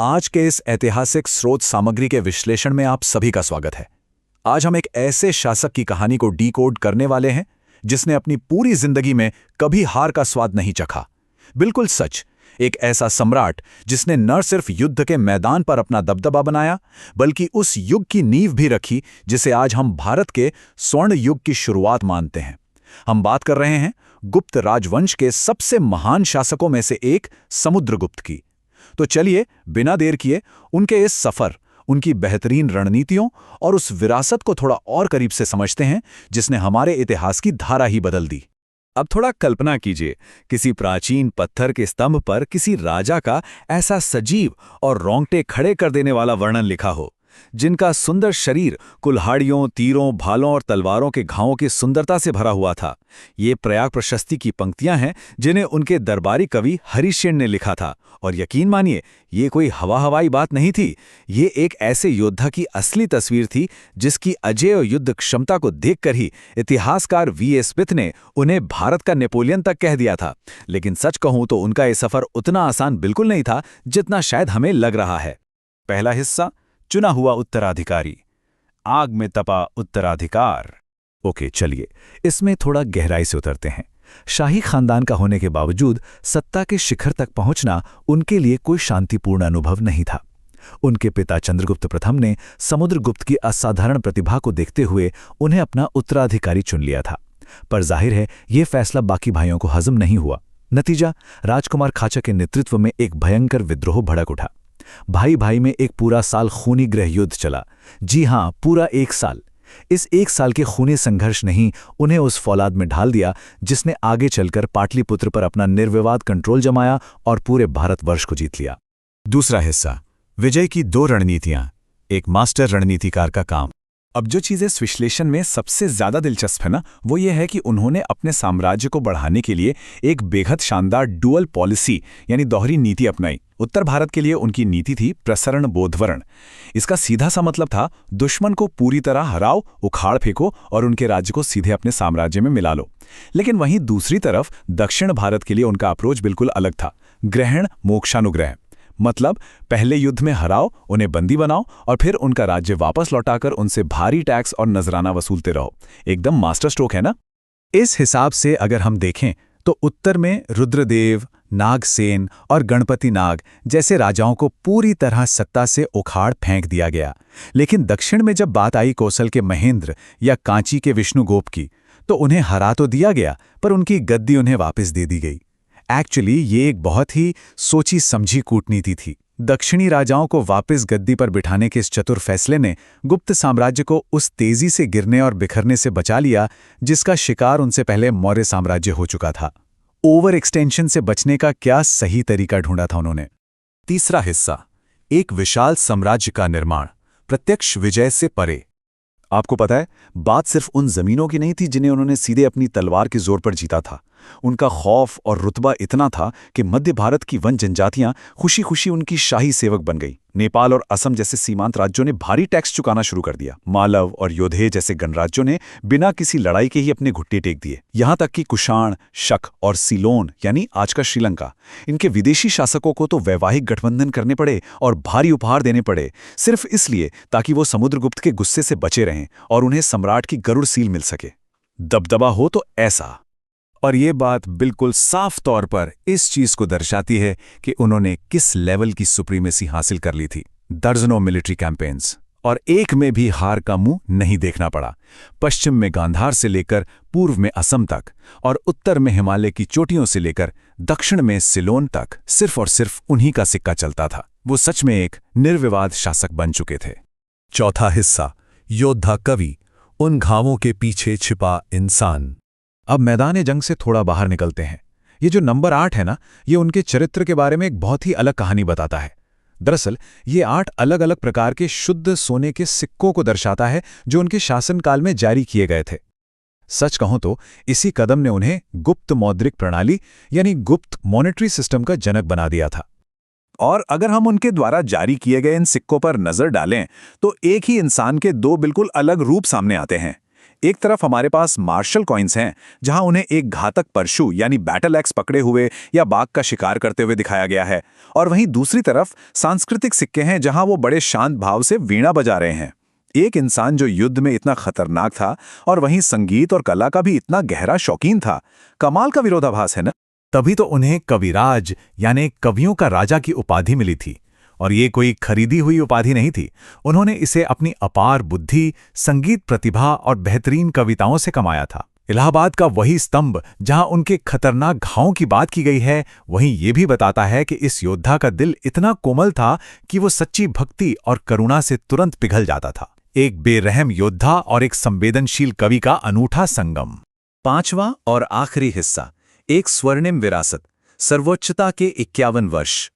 आज के इस ऐतिहासिक स्रोत सामग्री के विश्लेषण में आप सभी का स्वागत है। आज हम एक ऐसे शासक की कहानी को डीकोड करने वाले हैं जिसने अपनी पूरी जिंदगी में कभी हार का स्वाद नहीं चखा। बिल्कुल सच, एक ऐसा सम्राट जिसने न सिर्फ युद्ध के मैदान पर अपना दबदबा बनाया, बल्कि उस युग की नींव भी रखी जिसे आज हम भारत के स्वर्ण युग की शुरुआत मानते हैं। हम बात कर रहे हैं गुप्त राजवंश के सबसे महान शासकों में से एक समुद्रगुप्त की। तो चलिए बिना देर किए उनके इस सफर, उनकी बेहतरीन रणनीतियों और उस विरासत को थोड़ा और करीब से समझते हैं जिसने हमारे इतिहास की धारा ही बदल दी। अब थोड़ा कल्पना कीजिए, किसी प्राचीन पत्थर के स्तंभ पर किसी राजा का ऐसा सजीव और रोंगटे खड़े कर देने वाला वर्णन लिखा हो, जिनका सुंदर शरीर कुल्हाड़ियों, तीरों, भालों और तलवारों के घावों की सुंदरता से भरा हुआ था। ये प्रयाग प्रशस्ति की पंक्तियां हैं जिन्हें उनके दरबारी कवि हरिश्चंद्र ने लिखा था। और यकीन मानिए, ये कोई हवाई बात नहीं थी। ये एक ऐसे योद्धा की असली तस्वीर थी जिसकी अजेय युद्ध क्षमता को देखकर ही इतिहासकार V.S. स्मिथ ने उन्हें भारत का नेपोलियन तक कह दिया था। लेकिन सच कहूं तो उनका ये सफर उतना आसान बिल्कुल नहीं था जितना शायद हमें लग रहा है। पहला हिस्सा, चुना हुआ उत्तराधिकारी, आग में तपा उत्तराधिकार। ओके, चलिए इसमें थोड़ा गहराई से उतरते हैं। शाही खानदान का होने के बावजूद सत्ता के शिखर तक पहुंचना उनके लिए कोई शांतिपूर्ण अनुभव नहीं था। उनके पिता चंद्रगुप्त प्रथम ने समुद्रगुप्त की असाधारण प्रतिभा को देखते हुए उन्हें अपना उत्तराधिकारी चुन लिया था। पर जाहिर है यह फैसला बाकी भाइयों को हजम नहीं हुआ। नतीजा, राजकुमार खाचा के नेतृत्व में एक भयंकर विद्रोह भड़क उठा। भाई भाई में एक पूरा साल खूनी गृह युद्ध चला। जी हां, पूरा एक साल। इस एक साल के खूनी संघर्ष ने ही उन्हें उस फौलाद में ढाल दिया जिसने आगे चलकर पाटलिपुत्र पर अपना निर्विवाद कंट्रोल जमाया और पूरे भारतवर्ष को जीत लिया। दूसरा हिस्सा, विजय की दो रणनीतियां, एक मास्टर रणनीतिकार का काम। अब जो चीज़ इस विश्लेषण में सबसे ज्यादा दिलचस्प है ना, वो ये है कि उन्होंने अपने साम्राज्य को बढ़ाने के लिए एक बेहद शानदार डुअल पॉलिसी यानी दोहरी नीति अपनाई। उत्तर भारत के लिए उनकी नीति थी प्रसरण बोधवरण। इसका सीधा सा मतलब था दुश्मन को पूरी तरह हराओ, उखाड़ फेंको और उनके राज्य को सीधे अपने साम्राज्य में मिला लो। लेकिन वहीं दूसरी तरफ दक्षिण भारत के लिए उनका अप्रोच बिल्कुल अलग था, ग्रहण मोक्षानुग्रह। मतलब पहले युद्ध में हराओ, उन्हें बंदी बनाओ और फिर उनका राज्य वापस लौटाकर उनसे भारी टैक्स और नजराना वसूलते रहो। एकदम मास्टर स्ट्रोक है ना। इस हिसाब से अगर हम देखें तो उत्तर में रुद्रदेव, नागसेन और गणपति नाग जैसे राजाओं को पूरी तरह सत्ता से उखाड़ फेंक दिया गया। लेकिन दक्षिण में जब बात आई कौशल के महेंद्र या कांची के विष्णुगोप की, तो उन्हें हरा तो दिया गया पर उनकी गद्दी उन्हें वापस दे दी गई। एक्चुअली ये एक बहुत ही सोची समझी कूटनीति थी। दक्षिणी राजाओं को वापस गद्दी पर बिठाने के इस चतुर फैसले ने गुप्त साम्राज्य को उस तेजी से गिरने और बिखरने से बचा लिया जिसका शिकार उनसे पहले मौर्य साम्राज्य हो चुका था। ओवर एक्सटेंशन से बचने का क्या सही तरीका ढूंढा था उन्होंने। तीसरा हिस्सा, एक विशाल साम्राज्य का निर्माण, प्रत्यक्ष विजय से परे। आपको पता है, बात सिर्फ उन जमीनों की नहीं थी जिन्हें उन्होंने सीधे अपनी तलवार के जोर पर जीता था। उनका खौफ और रुतबा इतना था कि मध्य भारत की वन जनजातियां खुशी खुशी उनकी शाही सेवक बन गई। नेपाल और असम जैसे सीमांत राज्यों ने भारी टैक्स चुकाना शुरू कर दिया। मालव और योधे जैसे गणराज्यों ने बिना किसी लड़ाई के ही अपने घुट्टे टेक दिए। यहां तक कि कुषाण, शक और सीलोन यानी आज का श्रीलंका, इनके विदेशी शासकों को तो वैवाहिक गठबंधन करने पड़े और भारी उपहार देने पड़े, सिर्फ इसलिए ताकि वो समुद्रगुप्त के गुस्से से बचे रहें और उन्हें सम्राट की गरुड़ सील मिल सके। दबदबा हो तो ऐसा। और ये बात बिल्कुल साफ तौर पर इस चीज को दर्शाती है कि उन्होंने किस लेवल की सुप्रीमेसी हासिल कर ली थी। दर्जनों मिलिट्री कैंपेन्स, और एक में भी हार का मुंह नहीं देखना पड़ा। पश्चिम में गांधार से लेकर पूर्व में असम तक और उत्तर में हिमालय की चोटियों से लेकर दक्षिण में सिलोन तक सिर्फ और सिर्फ उन्हीं का सिक्का चलता था। वो सच में एक निर्विवाद शासक बन चुके थे। चौथा हिस्सा, योद्धा कवि, उन घावों के पीछे छिपा इंसान। अब मैदान जंग से थोड़ा बाहर निकलते हैं। ये जो नंबर 8 है ना, ये उनके चरित्र के बारे में एक बहुत ही अलग कहानी बताता है। दरअसल ये 8 अलग अलग प्रकार के शुद्ध सोने के सिक्कों को दर्शाता है जो उनके शासनकाल में जारी किए गए थे। सच कहूं तो इसी कदम ने उन्हें गुप्त मौद्रिक प्रणाली यानी गुप्त मॉनेटरी सिस्टम का जनक बना दिया था। और अगर हम उनके द्वारा जारी किए गए इन सिक्कों पर नजर डालें तो एक ही इंसान के दो बिल्कुल अलग रूप सामने आते हैं। एक तरफ हमारे पास मार्शल कॉइन्स हैं, जहां उन्हें एक घातक परशु यानी बैटल एक्स पकड़े हुए या बाघ का शिकार करते हुए दिखाया गया है, और वहीं दूसरी तरफ सांस्कृतिक सिक्के हैं, जहां वो बड़े शांत भाव से वीणा बजा रहे हैं। एक इंसान जो युद्ध में इतना खतरनाक था और वहीं संगीत और कला का भी इतना गहरा शौकीन था। कमाल का विरोधाभास है ना। तभी तो उन्हें कविराज यानी कवियों का राजा की उपाधि मिली थी, और ये कोई खरीदी हुई उपाधि नहीं थी। उन्होंने इसे अपनी अपार बुद्धि, संगीत प्रतिभा और बेहतरीन कविताओं से कमाया था। इलाहाबाद का वही स्तंभ जहां उनके खतरनाक घावों की बात की गई है, वहीं ये भी बताता है कि इस योद्धा का दिल इतना कोमल था कि वो सच्ची भक्ति और करुणा से तुरंत पिघल जाता था। एक बेरहम योद्धा और एक संवेदनशील कवि का अनूठा संगम। पांचवा और आखिरी हिस्सा, एक स्वर्णिम विरासत, सर्वोच्चता के 51 वर्ष।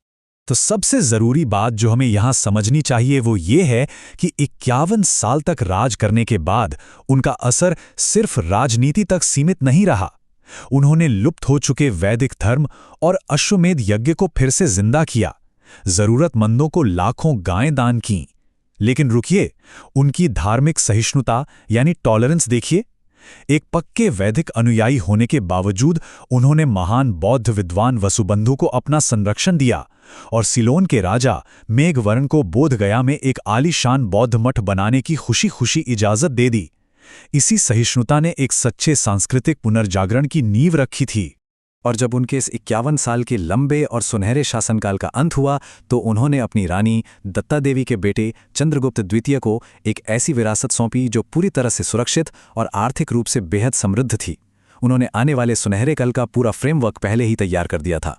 तो सबसे जरूरी बात जो हमें यहां समझनी चाहिए वो ये है कि 51 साल तक राज करने के बाद उनका असर सिर्फ राजनीति तक सीमित नहीं रहा। उन्होंने लुप्त हो चुके वैदिक धर्म और अश्वमेध यज्ञ को फिर से जिंदा किया, जरूरतमंदों को लाखों गायें दान की। लेकिन रुकिए, उनकी धार्मिक सहिष्णुता यानी टॉलरेंस देखिए। एक पक्के वैदिक अनुयायी होने के बावजूद उन्होंने महान बौद्ध विद्वान वसुबंधु को अपना संरक्षण दिया और सिलोन के राजा मेघवर्ण को बोधगया में एक आलीशान बौद्ध मठ बनाने की खुशी खुशी इजाजत दे दी। इसी सहिष्णुता ने एक सच्चे सांस्कृतिक पुनर्जागरण की नींव रखी थी। और जब उनके इस 51 साल के लंबे और सुनहरे शासनकाल का अंत हुआ, तो उन्होंने अपनी रानी दत्ता देवी के बेटे चंद्रगुप्त द्वितीय को एक ऐसी विरासत सौंपी जो पूरी तरह से सुरक्षित और आर्थिक रूप से बेहद समृद्ध थी। उन्होंने आने वाले सुनहरे कल का पूरा फ्रेमवर्क पहले ही तैयार कर दिया था।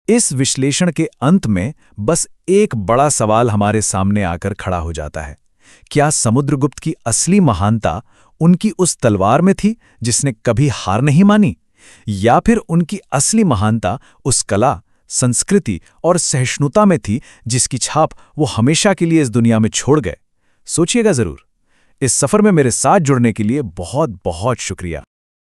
इस विश्लेषण के अंत में बस एक बड़ा सवाल हमारे सामने आकर खड़ा हो जाता है। क्या समुद्रगुप्त की असली महानता उनकी उस तलवार में थी जिसने कभी हार नहीं मानी, या फिर उनकी असली महानता उस कला, संस्कृति और सहिष्णुता में थी जिसकी छाप वो हमेशा के लिए इस दुनिया में छोड़ गए? सोचिएगा जरूर। इस सफर में मेरे साथ जुड़ने के लिए बहुत बहुत शुक्रिया।